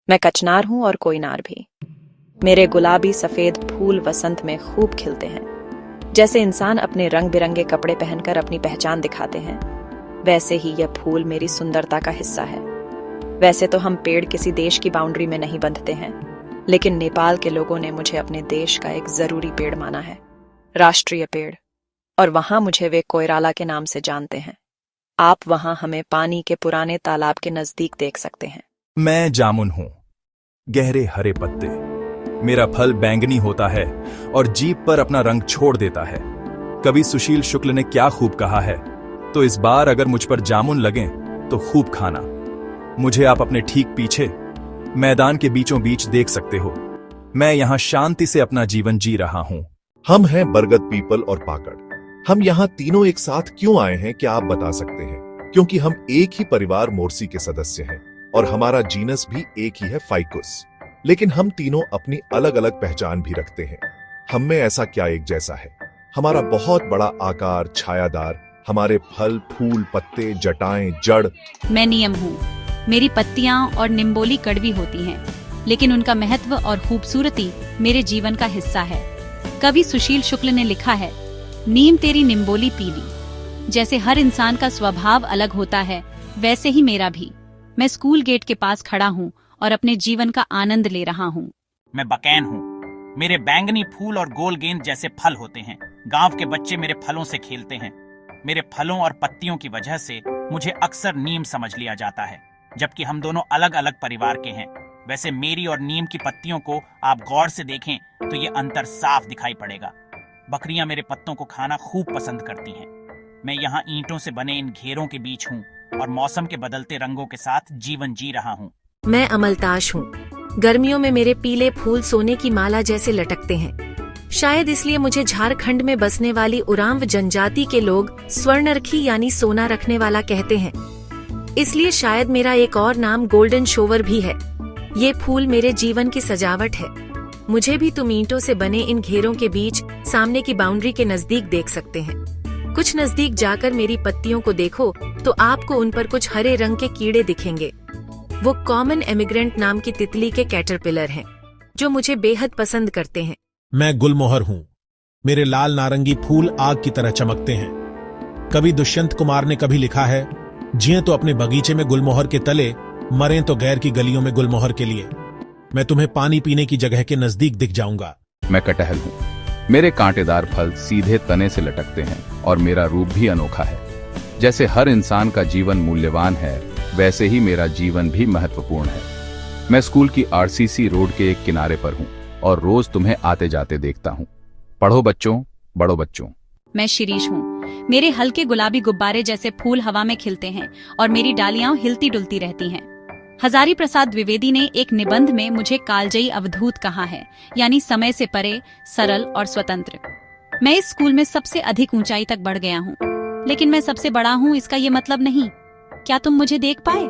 मैं कचनार हूं और कोई नार भी। मेरे गुलाबी सफेद फूल वसंत में खूब खिलते हैं। जैसे इंसान अपने रंग बिरंगे कपड़े पहनकर अपनी पहचान दिखाते हैं, वैसे ही यह फूल मेरी सुंदरता का हिस्सा है। वैसे तो हम पेड़ किसी देश की बाउंड्री में नहीं बंधते हैं, लेकिन नेपाल के लोगों ने मुझे अपने देश का एक जरूरी पेड़ माना है, राष्ट्रीय पेड़। और वहां मुझे वे कोयराला के नाम से जानते हैं। आप वहां हमें पानी के पुराने तालाब के नजदीक देख सकते हैं। मैं जामुन हूं, गहरे हरे पत्ते। मेरा फल बैंगनी होता है और जीभ पर अपना रंग छोड़ देता है। कवि सुशील शुक्ल ने क्या खूब कहा है, तो इस बार अगर मुझ पर जामुन लगें तो खूब खाना। मुझे आप अपने ठीक पीछे मैदान के बीचों बीच देख सकते हो। मैं यहां शांति से अपना जीवन जी रहा हूं। हम हैं बरगद, पीपल और पाकड़। हम यहाँ तीनों एक साथ क्यों आए हैं, क्या आप बता सकते हैं? क्योंकि हम एक ही परिवार मोर्सी के सदस्य हैं और हमारा जीनस भी एक ही है, फाइकुस। लेकिन हम तीनों अपनी अलग अलग पहचान भी रखते हैं। हम में ऐसा क्या एक जैसा है? हमारा बहुत बड़ा आकार, छायादार, हमारे फल, फूल, पत्ते, जटाएं, जड़। मैं नियम हूँ। मेरी पत्तियाँ और निम्बोली कड़वी होती हैं, लेकिन उनका महत्व और खूबसूरती मेरे जीवन का हिस्सा है। कवि सुशील शुक्ल ने लिखा है, नीम तेरी निम्बोली पीली। जैसे हर इंसान का स्वभाव अलग होता है, वैसे ही मेरा भी। मैं स्कूल गेट के पास खड़ा हूँ और अपने जीवन का आनंद ले रहा हूँ। मैं बकैन हूँ। मेरे बैंगनी फूल और गोल गेंद जैसे फल होते हैं। गांव के बच्चे मेरे फलों से खेलते हैं। मेरे फलों और पत्तियों की वजह से मुझे अक्सर नीम समझ लिया जाता है, जबकि हम दोनों अलग अलग परिवार के हैं। वैसे मेरी और नीम की पत्तियों को आप गौर से देखें तो ये अंतर साफ दिखाई पड़ेगा। बकरियां मेरे पत्तों को खाना खूब पसंद करती हैं। मैं यहाँ ईंटों से बने इन घेरों के बीच हूँ और मौसम के बदलते रंगों के साथ जीवन जी रहा हूँ। मैं अमलताश हूँ। गर्मियों में मेरे पीले फूल सोने की माला जैसे लटकते हैं। शायद इसलिए मुझे झारखंड में बसने वाली उरांव जनजाति के लोग स्वर्णरखी यानी सोना रखने वाला कहते हैं। इसलिए शायद मेरा एक और नाम गोल्डन शोवर भी है। ये फूल मेरे जीवन की सजावट है। मुझे भी तुम ईंटों से बने इन घेरों के बीच सामने की बाउंड्री के नजदीक देख सकते हैं। कुछ नजदीक जाकर मेरी पत्तियों को देखो तो आपको उन पर कुछ हरे रंग के कीड़े दिखेंगे। वो कॉमन एमिग्रेंट नाम की तितली के कैटरपिलर हैं, जो मुझे बेहद पसंद करते हैं। मैं गुलमोहर हूँ। मेरे लाल नारंगी फूल आग की तरह चमकते हैं। कवि दुष्यंत कुमार ने कभी लिखा है, जिए तो अपने बगीचे में गुलमोहर के तले, मरें तो गैर की गलियों में गुलमोहर के लिए। मैं तुम्हें पानी पीने की जगह के नजदीक दिख जाऊंगा। मैं कटहल हूँ। मेरे कांटेदार फल सीधे तने से लटकते हैं और मेरा रूप भी अनोखा है। जैसे हर इंसान का जीवन मूल्यवान है, वैसे ही मेरा जीवन भी महत्वपूर्ण है। मैं स्कूल की आरसीसी रोड के एक किनारे पर हूँ और रोज तुम्हें आते जाते देखता हूँ। पढ़ो बच्चों, बढ़ो बच्चों। मैं शिरीष हूँ। मेरे हल्के गुलाबी गुब्बारे जैसे फूल हवा में खिलते हैं और मेरी डालियां हिलती डुलती रहती हैं। हजारी प्रसाद द्विवेदी ने एक निबंध में मुझे कालजयी अवधूत कहा है, यानी समय से परे, सरल और स्वतंत्र। मैं इस स्कूल में सबसे अधिक ऊंचाई तक बढ़ गया हूँ, लेकिन मैं सबसे बड़ा हूँ इसका ये मतलब नहीं। क्या तुम मुझे देख पाए?